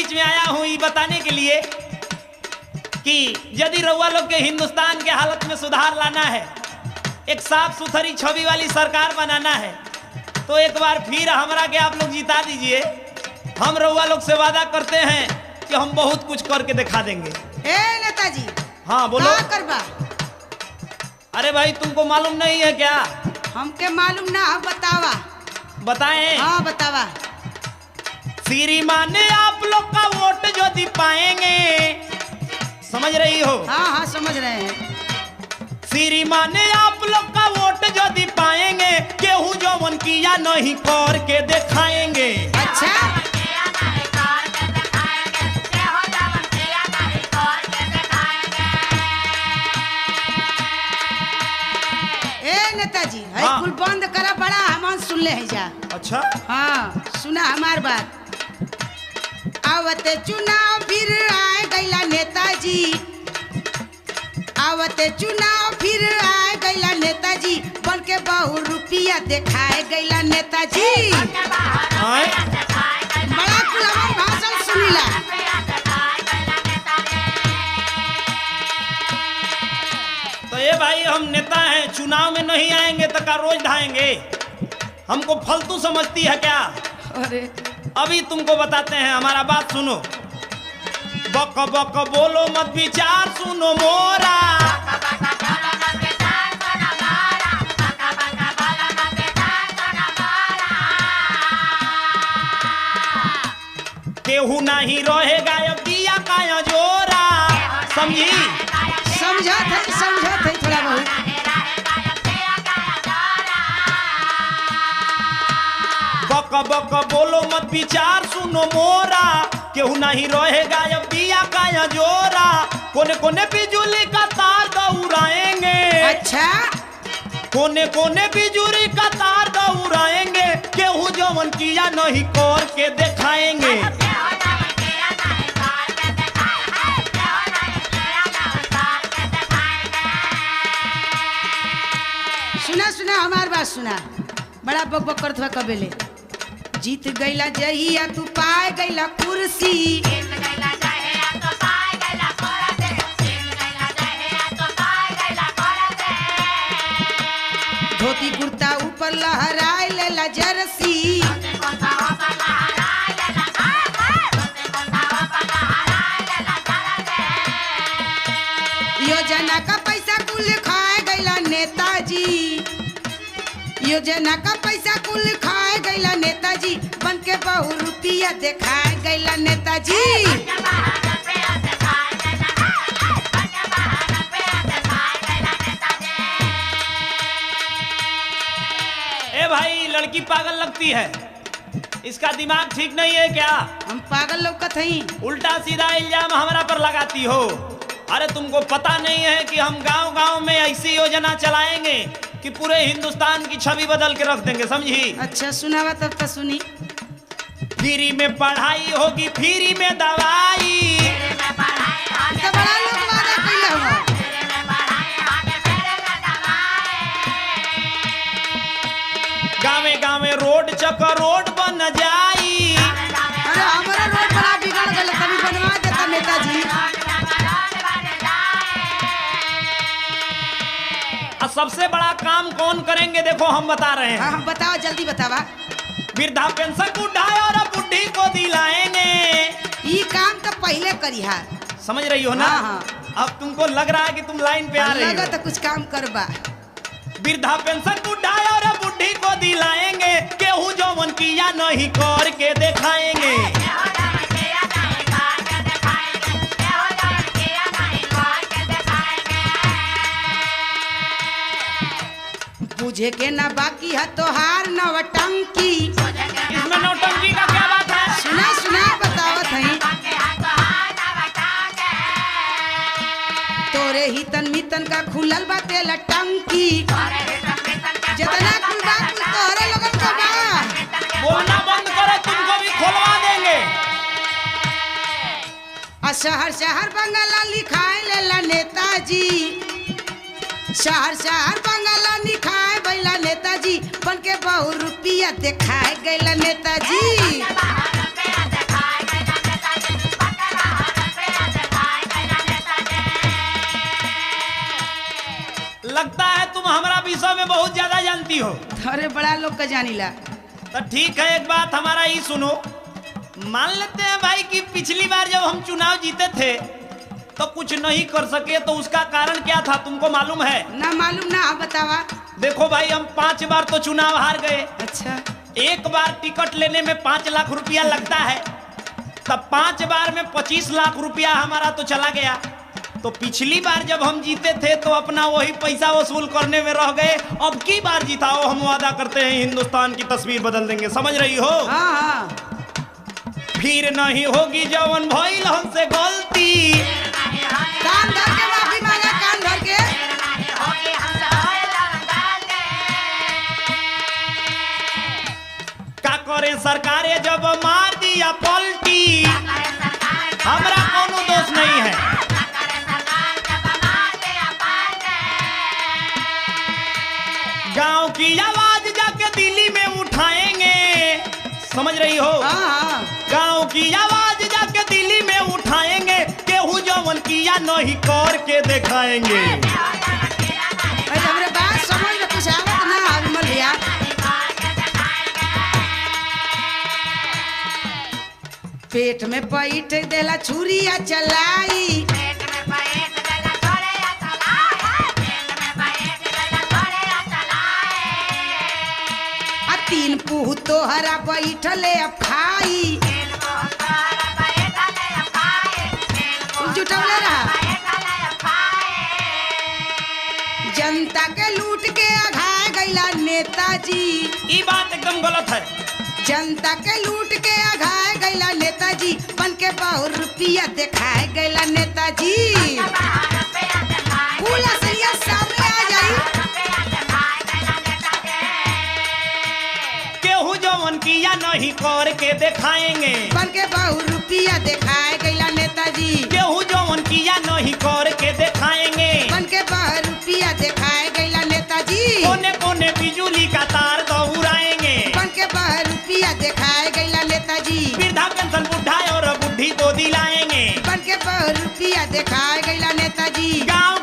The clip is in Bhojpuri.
बीच में आया हूं ये बताने के लिए कि यदि रउआ लोग के हिंदुस्तान के हालत में सुधार लाना है, एक साफ सुथरी छवि वाली सरकार बनाना है, तो एक बार फिर हमरा के आप लोग जिता दीजिए। हम रउआ लोग से वादा करते हैं कि हम बहुत कुछ करके दिखा देंगे। ए नेताजी, हाँ बोलो। का करबा? अरे भाई तुमको मालूम नहीं है क्या? हमके मालूम ना, बतावा। बताएं? हाँ बतावा। श्रीमान ने आप लोग का वोट जो दी पाएंगे, समझ रही हो? हाँ हाँ समझ रहे हैं। श्रीमान ने आप लोग का वोट जो दी पाएंगे, केहू जो मन किया नहीं करके दिखाएंगे। अच्छा नेताजी, हाँ। कुल बंद करा, बड़ा हम सुन ले है जा। अच्छा हाँ सुना हमार बात। आवते चुनाव फिर आए गैला नेताजी, आवते चुनाव फिर आए गैला नेताजी, बन के बहु रुपया दिखाए गैला नेताजी। बड़ा कुल हमार भाषण सुनीला। तो ये भाई हम नेता हैं, चुनाव में नहीं आएंगे तो का रोज ढाएंगे? हमको फालतू समझती है क्या? अरे अभी तुमको बताते हैं, हमारा बात सुनो। बक बक बोलो मत, विचार सुनो मोरा। केहू नहीं रहेगा अब दिया का जोरा, समझी? समझत है थोड़ा बहुत। बक बक बोलो मत, विचार सुनो मोरा। केहू नहीं रहेगा अब दिया का जोरा। कोने कोने बिजुली का तार दौड़ाएंगे। अच्छा कोने कोने बिजुली का तार दौड़ाएंगे, केहू जवन किया नहीं करके दिखाएंगे। सुना सुना हमार बात सुना। बड़ा बक बक करत हुआ कबेले। जीत गईला जहिया तू पाए गईला कुर्सी, धोती कुर्ता ऊपर लहराए लेला जर्सी, योजना का पैसा कुल खाए गईला नेताजी, योजना का पैसा कुल खाए गईला नेताजी, बन के बहु रुपया दिखाए गईला नेताजी। ए भाई लड़की पागल लगती है, इसका दिमाग ठीक नहीं है क्या? हम पागल लौकत हई? उल्टा सीधा इल्जाम हमारा पर लगाती हो। अरे तुमको पता नहीं है कि हम गांव गांव में ऐसी योजना चलाएंगे कि पूरे हिंदुस्तान की छवि बदल के रख देंगे, समझी? अच्छा सुनावा तब तो सुनी। फ्री में पढ़ाई होगी, फ्री में दवाई। तो बड़ा लोग वादा कइले हुआ। गाँव गाँव रोड चक्कर रोड बन जाई। अरे हमारा रोड बड़ा बिगड़ गया, कभी बनवा देता नेताजी। और सबसे बड़ा काम कौन करेंगे देखो हम बता रहे हैं। हाँ बताओ, जल्दी बतावा। वृद्धा पेंशन बुढ़ा और बुढ़ी को दिलाएंगे। ये काम तो पहले करिहा, समझ रही हो ना? हाँ, हाँ। अब तुमको लग रहा है कि तुम लाइन पे आ रही लगा हो। तो कुछ काम करबा। वृद्धा पेंशन बुढ़ा और बुढ़ी को दिलाएंगे, केहू जवन किया नहीं करके दिखाएंगे। बुझे के ना बाकी है तोहार नवटंकी। इसमें नौटंकी का क्या बात है? सुना सुना बतावत हई। तोरे ही तन मितन का खुलल बाटे लटंकी, जितना कुल बात कुल तोहरे लोगन का बा। बोलना बंद करो, तुमको भी खोलवा देंगे। आ शहर शहर बंगला लिखाए लेला नेताजी, शहर शहर बंगला लिखाए बैला नेताजी, बन के बहु रुपया दिखाए गैला नेताजी। जानी हो? अरे बड़ा लोग का जानीला। तो ठीक है, एक बात हमारा ही सुनो। मान लेते हैं भाई कि पिछली बार जब हम चुनाव जीते थे तो कुछ नहीं कर सके, तो उसका कारण क्या था तुमको मालूम है? ना मालूम ना, आप बतावा। देखो भाई, हम 5 बार तो चुनाव हार गए। अच्छा, एक बार टिकट लेने में 5 लाख रुपया लगता है, तब 5 बार में 25 लाख रुपया हमारा तो चला गया। तो पिछली बार जब हम जीते थे तो अपना वही पैसा वसूल करने में रह गए। अब की बार जिताओ, हम वादा करते हैं हिंदुस्तान की तस्वीर बदल देंगे। समझ रही हो? हाँ हाँ। फिर नहीं होगी जवन भइल हमसे गलती। कान धर के माफी मांगा, कान धर के। का करे सरकारें जब मार दिया पलटी, हमरा कोनो दोष नहीं है। गांव की आवाज जाके दिल्ली में उठाएंगे। समझ रही हो? हाँ। गांव की आवाज जाके दिल्ली में उठाएंगे। केहू जवन किया नहीं करके दिखाएंगे। अरे हमरे बात समझ में कुछ आवत ना आवे मलिया। पेट में पैठ देला छुरिया चलाई, आ 3 पुह तोहरा बैठले अब खाई। जुटवले रहा। जनता के लूट के अघाए गईला नेताजी। ये बात एकदम गलत है। जनता के लूट के अघाए गईला नेताजी, बन के बहुत रुपया दिखाए गईला नेताजी। फूल असलिया सामने आ जाई। केहू जवन किया नहीं करके दिखाएंगे। बन के बहुत रुपया दिखाए गईला नेताजी। केहू जवन किया नहीं करके दिखाएंगे। बन के बहुत रुपया दिखाए गईला नेताजी। कोने कोने बिजली का तार दौड़ाएंगे। बन के बहुत रुपया दिखाए गईला नेताजी। वृद्धा पेंशन बुढ़ा और बुढ़ी को दिलाएंगे। बन के बहुत रुपया दिखाए गईला नेताजी। गांव